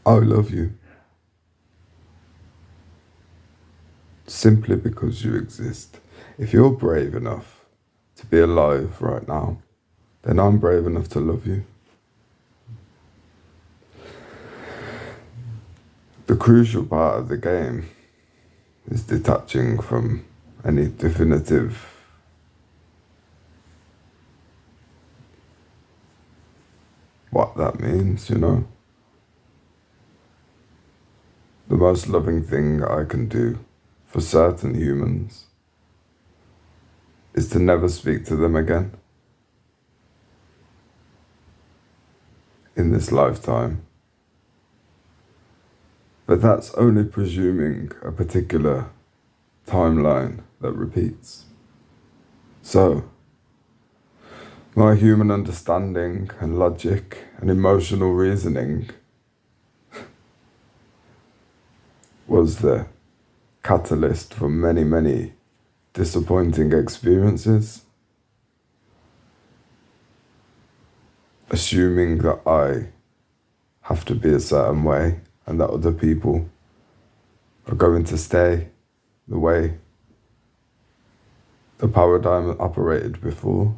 I love you simply because you exist. If you're brave enough to be alive right now, then I'm brave enough to love you. The crucial part of the game is detaching from any definitive what that means, you know. The most loving thing I can do for certain humans is to never speak to them again in this lifetime. But that's only presuming a particular timeline that repeats. So, my human understanding and logic and emotional reasoning was the catalyst for many, many disappointing experiences. Assuming that I have to be a certain way and that other people are going to stay the way the paradigm operated before.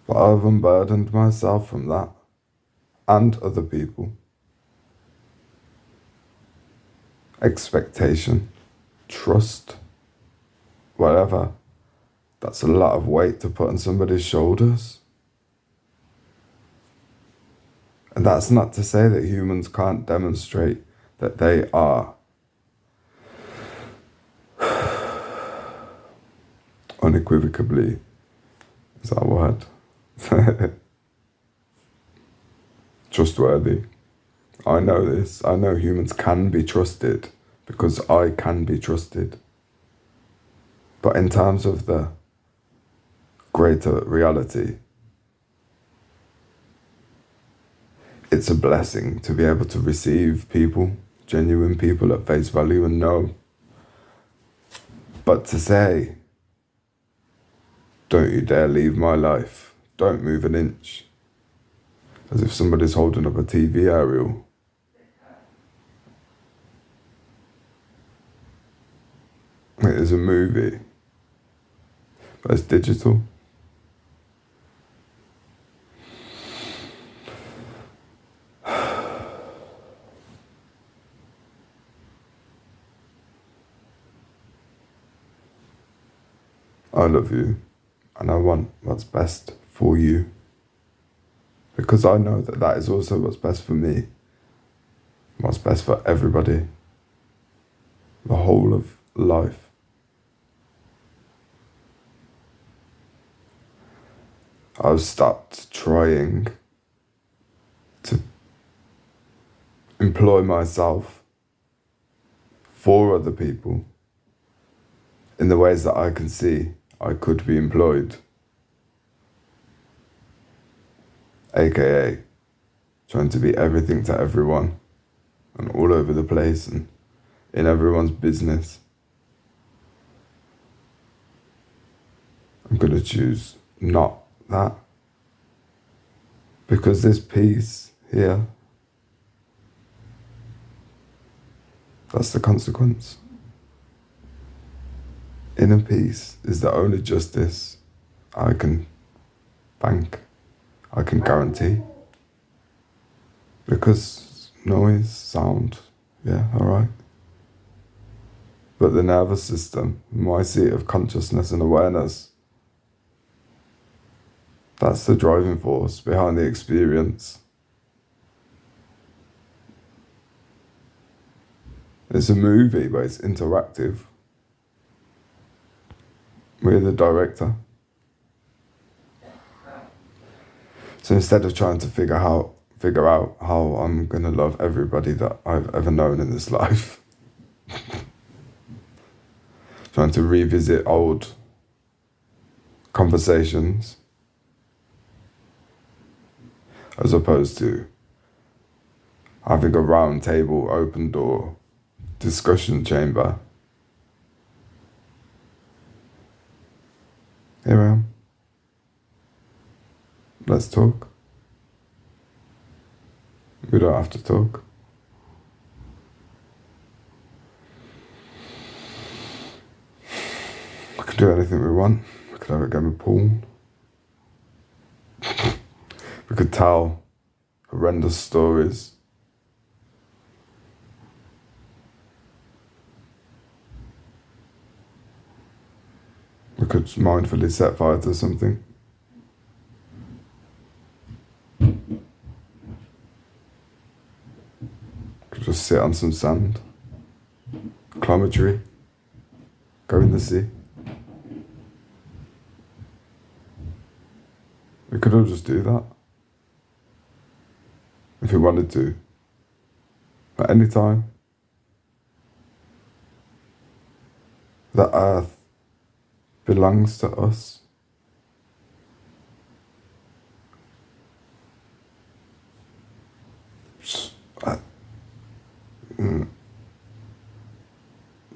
But I've unburdened myself from that and other people. Expectation, trust, whatever. That's a lot of weight to put on somebody's shoulders. And that's not to say that humans can't demonstrate that they are unequivocally, is that a word? Trustworthy. I know this. I know humans can be trusted because I can be trusted. But in terms of the greater reality, it's a blessing to be able to receive people, genuine people at face value and know. But to say, don't you dare leave my life, don't move an inch, as if somebody's holding up a TV aerial. It is a movie, but it's digital. I love you, and I want what's best for you, because I know that that is also what's best for me, what's best for everybody, the whole of life. I've stopped trying to employ myself for other people in the ways that I can see I could be employed. AKA trying to be everything to everyone and all over the place and in everyone's business. I'm going to choose not that, because this peace here, that's the consequence. Inner peace is the only justice I can bank, I can guarantee. Because noise, sound, yeah, alright. But the nervous system, my seat of consciousness and awareness, that's the driving force behind the experience. It's a movie, but it's interactive. We're the director. So instead of trying to figure out how I'm going to love everybody that I've ever known in this life, trying to revisit old conversations, as opposed to having a round table, open door discussion chamber. Here I am. Let's talk. We don't have to talk. We could do anything we want. We could have a game of pool. We could tell horrendous stories. We could mindfully set fire to something. Could just sit on some sand, climb a tree, go in the sea. We could all just do that if we wanted to, at any time. The earth belongs to us.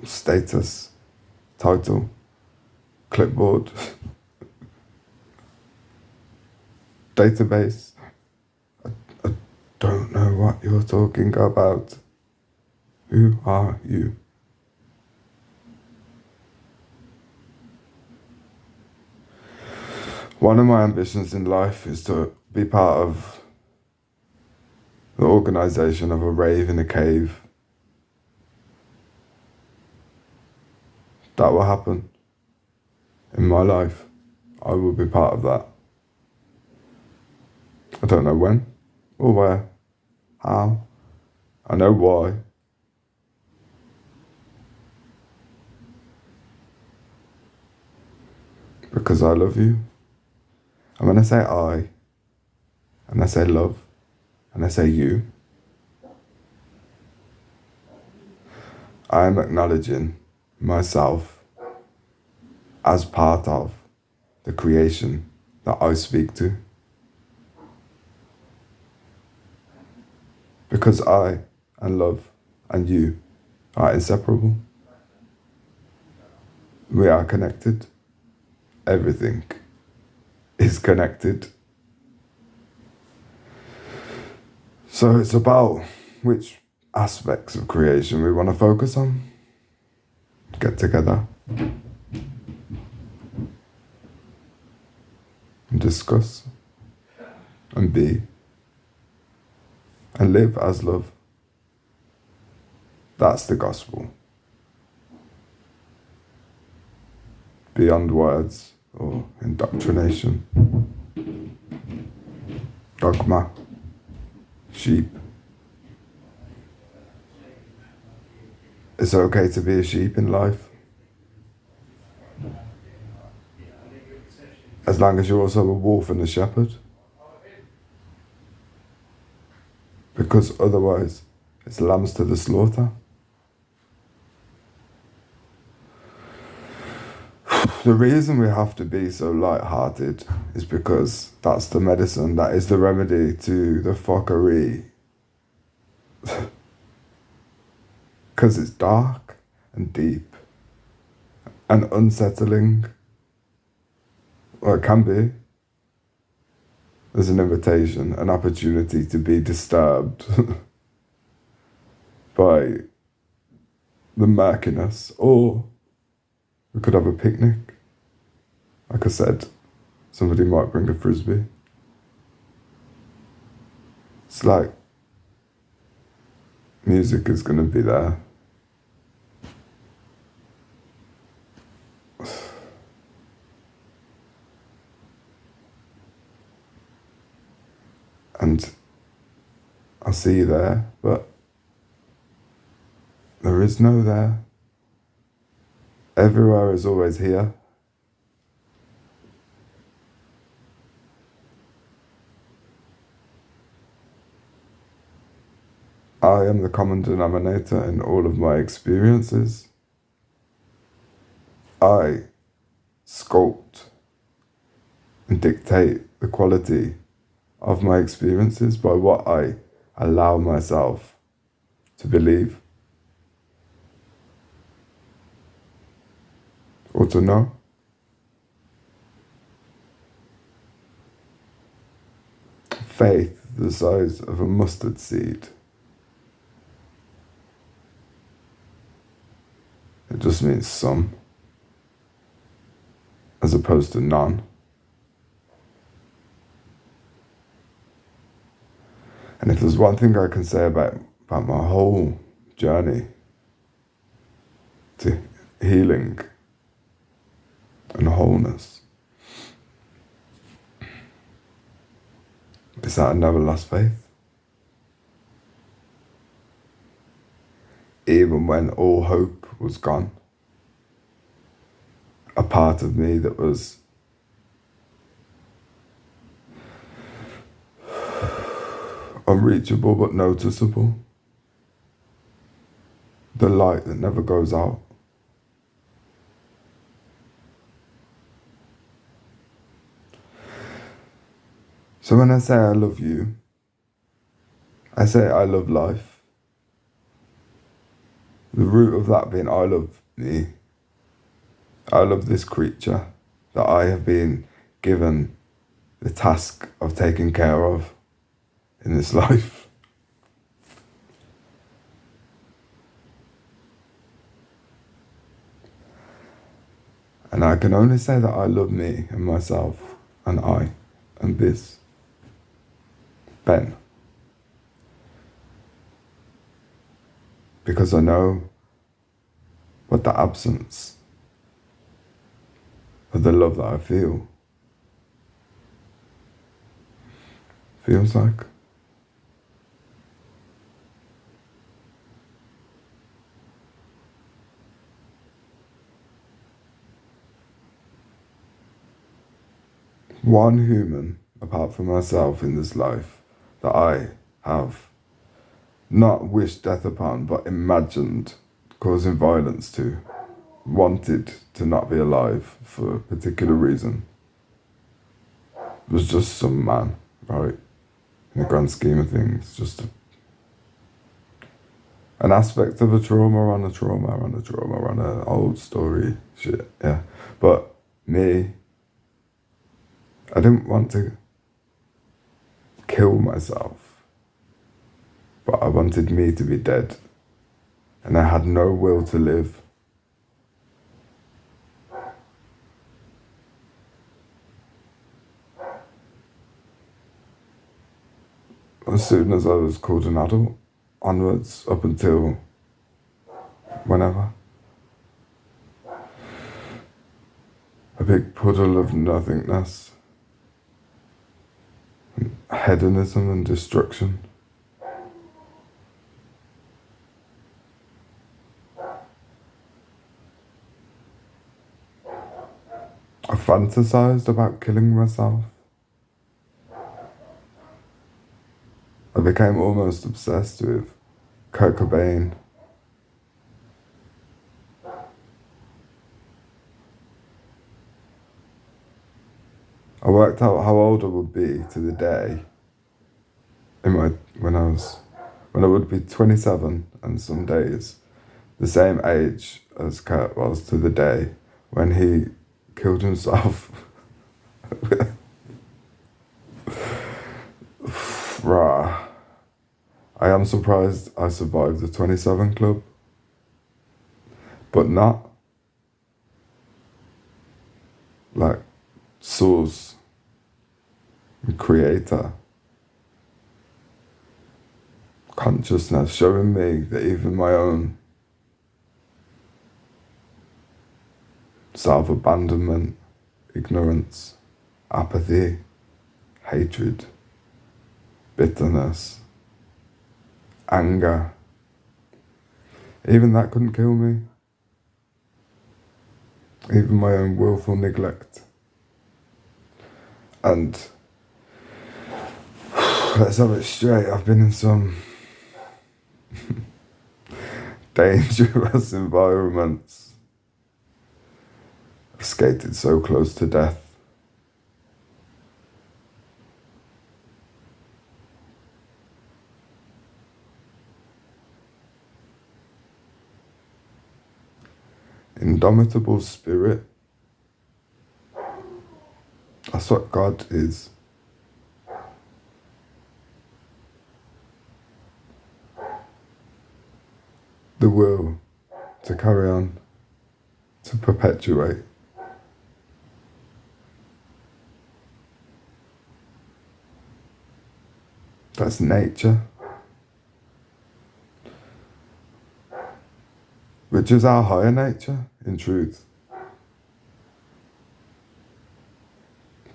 Status, title, clipboard, database. I don't know what you're talking about. Who are you? One of my ambitions in life is to be part of the organisation of a rave in a cave. That will happen in my life. I will be part of that. I don't know when or where, how. I know why. Because I love you. And when I say I, and I say love, and I say you, I am acknowledging myself as part of the creation that I speak to. Because I and love and you are inseparable. We are connected. Everything is connected. So it's about which aspects of creation we want to focus on. Get together and discuss and be and live as love. That's the gospel. Beyond words or indoctrination, dogma, sheep. It's okay to be a sheep in life, as long as you're also a wolf and a shepherd. Because otherwise, it's lambs to the slaughter. The reason we have to be so light-hearted is because that's the medicine, that is the remedy to the fuckery. Because it's dark and deep and unsettling. Well, it can be. There's an invitation, an opportunity to be disturbed by the murkiness. Or we could have a picnic. Like I said, somebody might bring a frisbee. It's like music is going to be there. And I see you there, but there is no there. Everywhere is always here. I am the common denominator in all of my experiences. I sculpt and dictate the quality of my experiences by what I allow myself to believe or to know. Faith the size of a mustard seed. It just means some, as opposed to none. And if there's one thing I can say about my whole journey to healing and wholeness, is that I never lost faith. Even when all hope was gone, a part of me that was unreachable but noticeable, the light that never goes out. So when I say I love you, I say I love life. The root of that being I love me. I love this creature that I have been given the task of taking care of in this life. And I can only say that I love me and myself and I and this. Ben. Because I know what the absence of the love that I feel feels like. One human, apart from myself in this life, that I have not wished death upon, but imagined causing violence to, wanted to not be alive for a particular reason, was just some man, right? In the grand scheme of things, just an aspect of a trauma on a trauma on a trauma on an old story shit, yeah. But me, I didn't want to kill myself, but I wanted me to be dead, and I had no will to live. As soon as I was called an adult, onwards, up until whenever, a big puddle of nothingness, hedonism and destruction. I fantasized about killing myself. I became almost obsessed with Kurt Cobain. I worked out how old I would be to the day when I would be 27 and some days, the same age as Kurt was to the day when he killed himself. Rah. I am surprised I survived the 27 club, but not like source and creator consciousness showing me that even my own self-abandonment, ignorance, apathy, hatred, bitterness, anger, even that couldn't kill me. Even my own willful neglect. And let's have it straight, I've been in some dangerous environments. I've skated so close to death. Indomitable spirit. That's what God is. the will to carry on, to perpetuate. That's nature, which is our higher nature, in truth.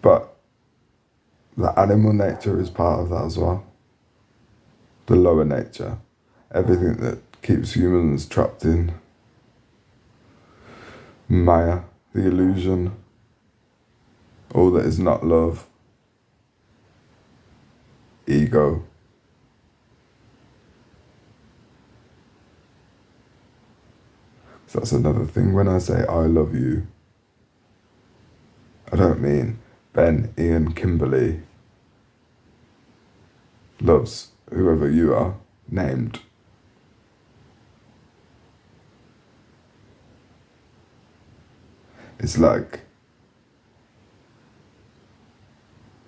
But the animal nature is part of that as well. The lower nature, everything that keeps humans trapped in Maya, the illusion, all that is not love, ego. So that's another thing. When I say I love you, I don't mean Ben, Ian, Kimberly loves whoever you are named. It's like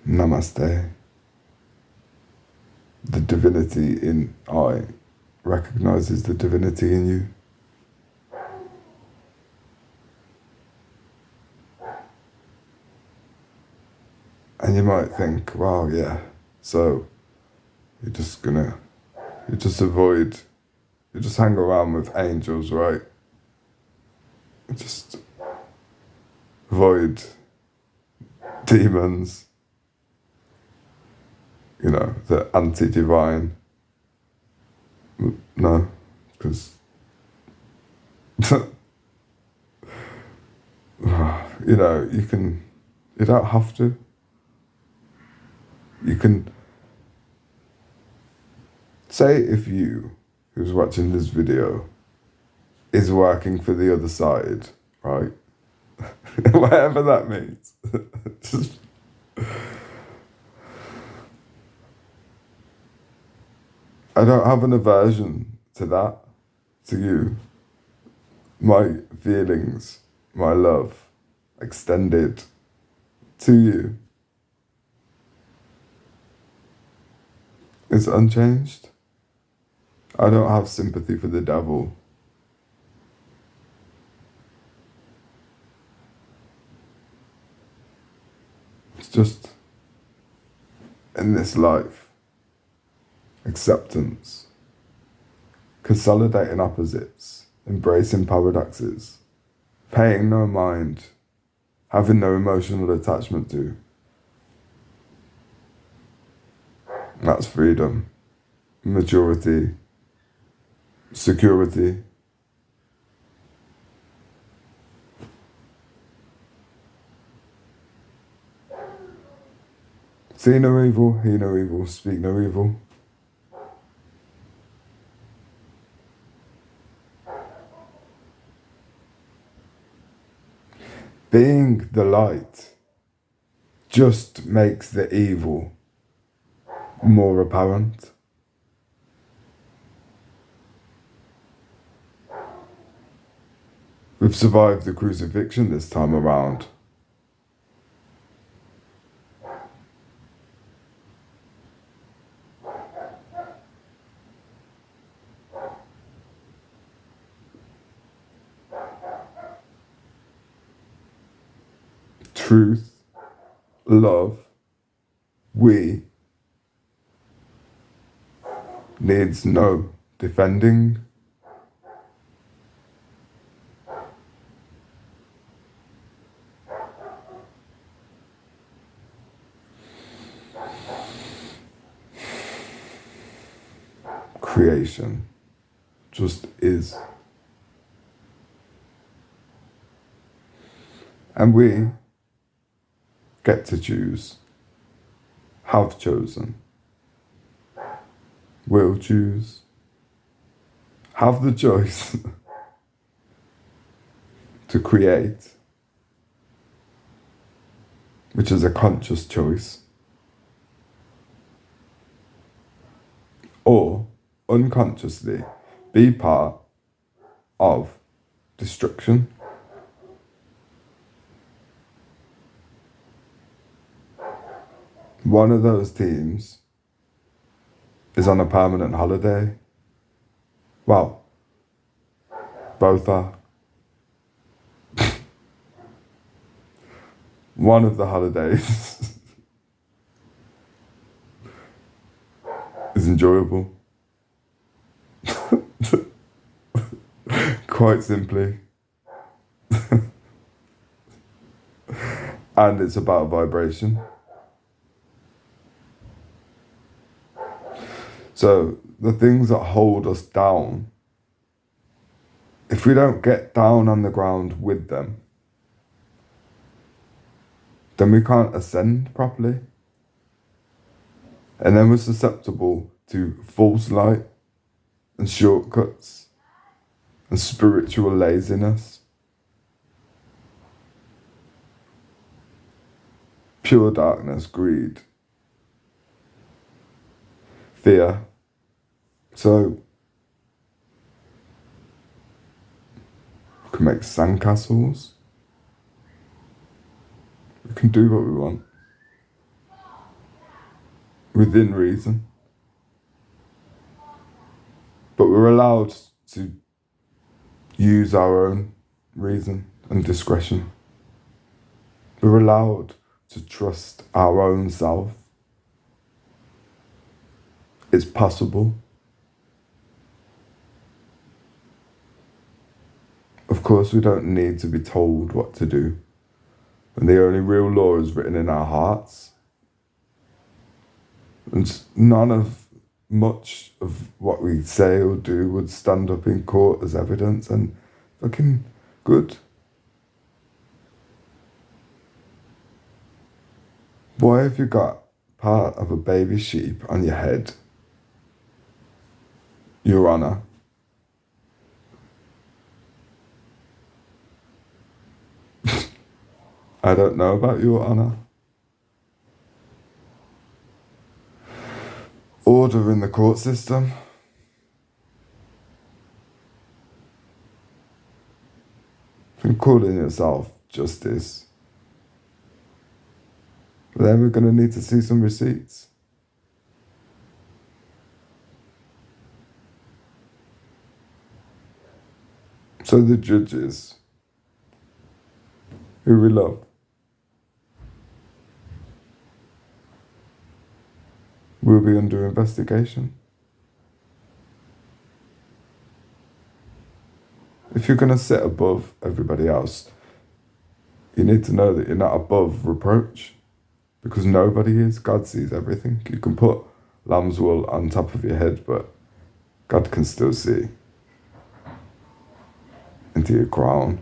namaste. The divinity in I recognizes the divinity in you. And you might think, wow, yeah, so you just hang around with angels, right? You just avoid demons, the anti-divine. No, because you don't have to. You can say if you, who's watching this video, is working for the other side, right? Whatever that means. I don't have an aversion to that, to you. My feelings, my love, extended to you is unchanged. I don't have sympathy for the devil. It's just, in this life, acceptance, consolidating opposites, embracing paradoxes, paying no mind, having no emotional attachment to. That's freedom, maturity, security. See no evil, hear no evil, speak no evil. Being the light just makes the evil more apparent. We've survived the crucifixion this time around. Truth, love, we needs no defending. Creation just is. And we get to choose, have chosen, will choose, have the choice to create, which is a conscious choice, or unconsciously be part of destruction. One of those teams is on a permanent holiday. Well, Both are. One of the holidays is enjoyable. Quite simply. And it's about vibration. So the things that hold us down, if we don't get down on the ground with them, then we can't ascend properly. And then we're susceptible to false light and shortcuts and spiritual laziness. Pure darkness, greed, fear. So we can make sandcastles. We can do what we want. Within reason. But we're allowed to use our own reason and discretion. We're allowed to trust our own self. It's possible. Of course, we don't need to be told what to do. And the only real law is written in our hearts. And much of what we say or do would stand up in court as evidence, and fucking good. Why have you got part of a baby sheep on your head, Your Honour? I don't know about Your Honour. Order in the court system. And calling yourself justice. Then we're going to need to see some receipts. So the judges, who we love, will be under investigation. If you're going to sit above everybody else, you need to know that you're not above reproach, because nobody is. God sees everything. You can put lamb's wool on top of your head, but God can still see into your crown.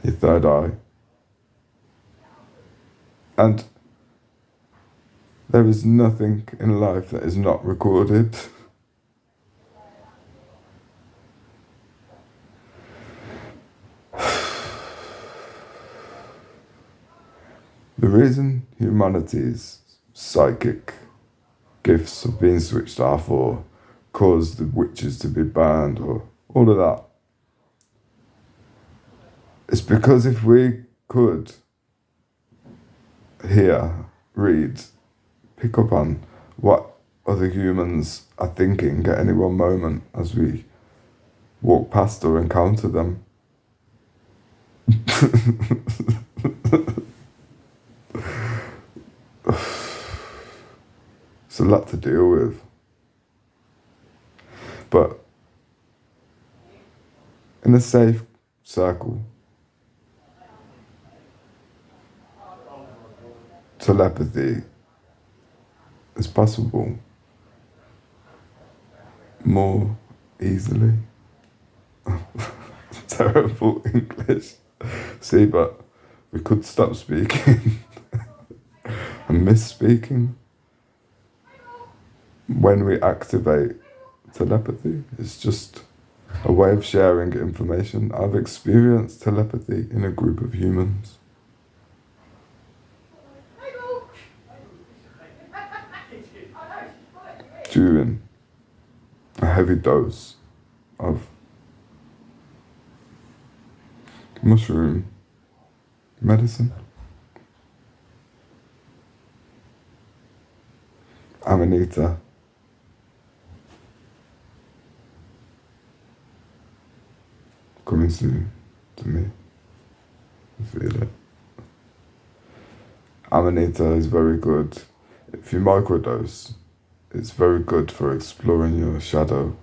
Your third eye. And there is nothing in life that is not recorded. The reason humanity's psychic gifts have been switched off or caused the witches to be burned or all of that, it's because if we could hear, read, pick up on what other humans are thinking at any one moment as we walk past or encounter them. It's a lot to deal with. But in a safe circle, telepathy is possible more easily. Terrible English. See, but we could stop speaking and misspeaking. When we activate telepathy, it's just a way of sharing information. I've experienced telepathy in a group of humans. During a heavy dose of mushroom medicine. Amanita coming soon to me. I feel it. Amanita is very good. If you microdose, it's very good for exploring your shadow.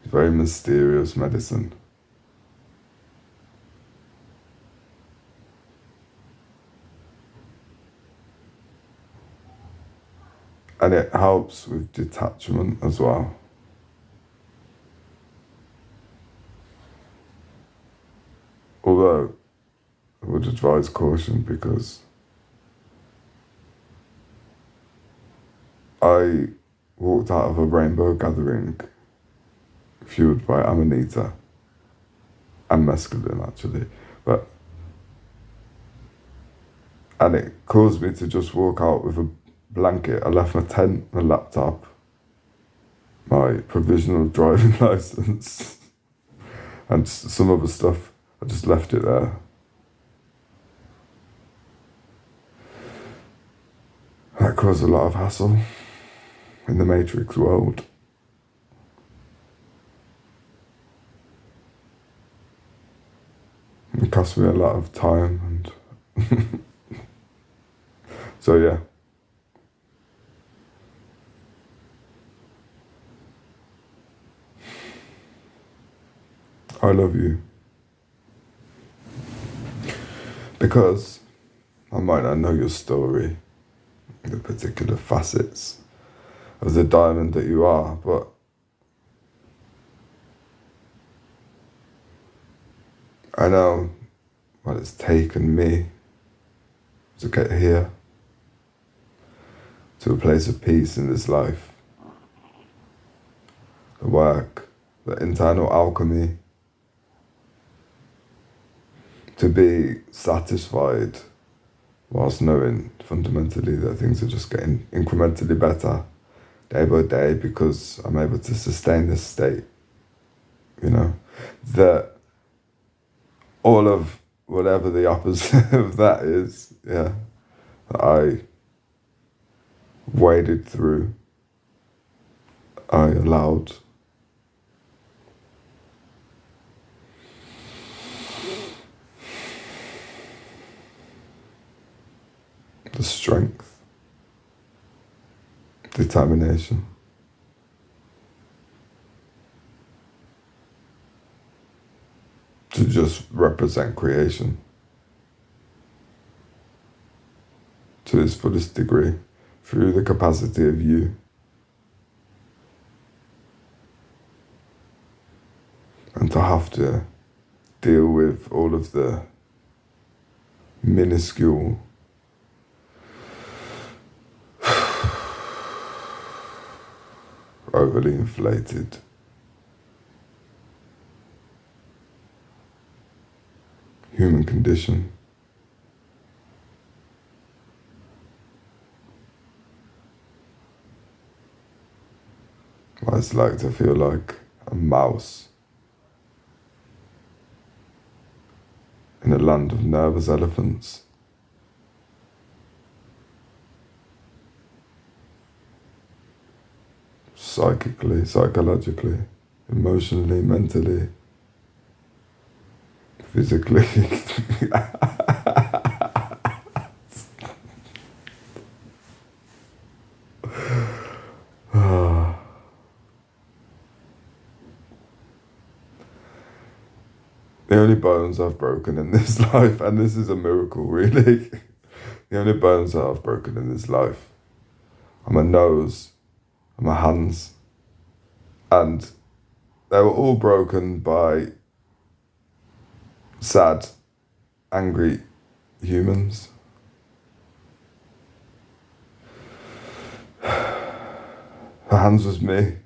It's very mysterious medicine. And it helps with detachment as well. Although, I would advise caution because I walked out of a rainbow gathering fueled by Amanita and mescaline actually, and it caused me to just walk out with a blanket. I left my tent, my laptop, my provisional driving license, and some other stuff. I just left it there. That caused a lot of hassle in the Matrix world. It cost me a lot of time and so yeah. I love you. Because I might not know your story, the particular facets of the diamond that you are, but I know what it's taken me to get here, to a place of peace in this life. The work, the internal alchemy, to be satisfied whilst knowing fundamentally that things are just getting incrementally better day by day because I'm able to sustain this state, you know, that all of whatever the opposite of that is, yeah, that I waded through, I allowed. The strength, determination, to just represent creation to its fullest degree through the capacity of you. And to have to deal with all of the minuscule overly inflated human condition. What it's like to feel like a mouse in a land of nervous elephants. Psychically, psychologically, emotionally, mentally, physically. The only bones I've broken in this life, and this is a miracle really, the only bones that I've broken in this life are my nose and my hands, and they were all broken by sad, angry humans. My hands was me.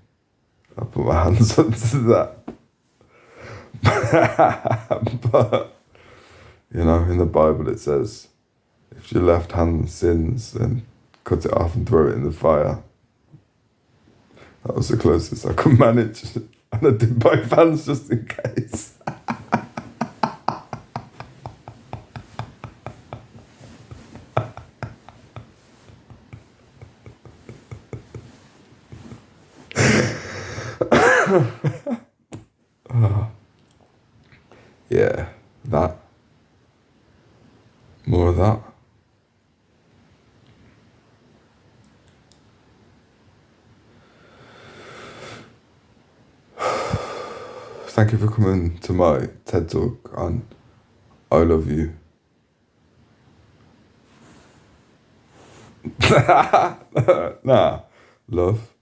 I put my hands up to that. But, you know, in the Bible it says, if your left hand sins, then cut it off and throw it in the fire. That was the closest I could manage. And I did both hands just in case. Thank you for coming to my TED Talk on I love you. Nah, love.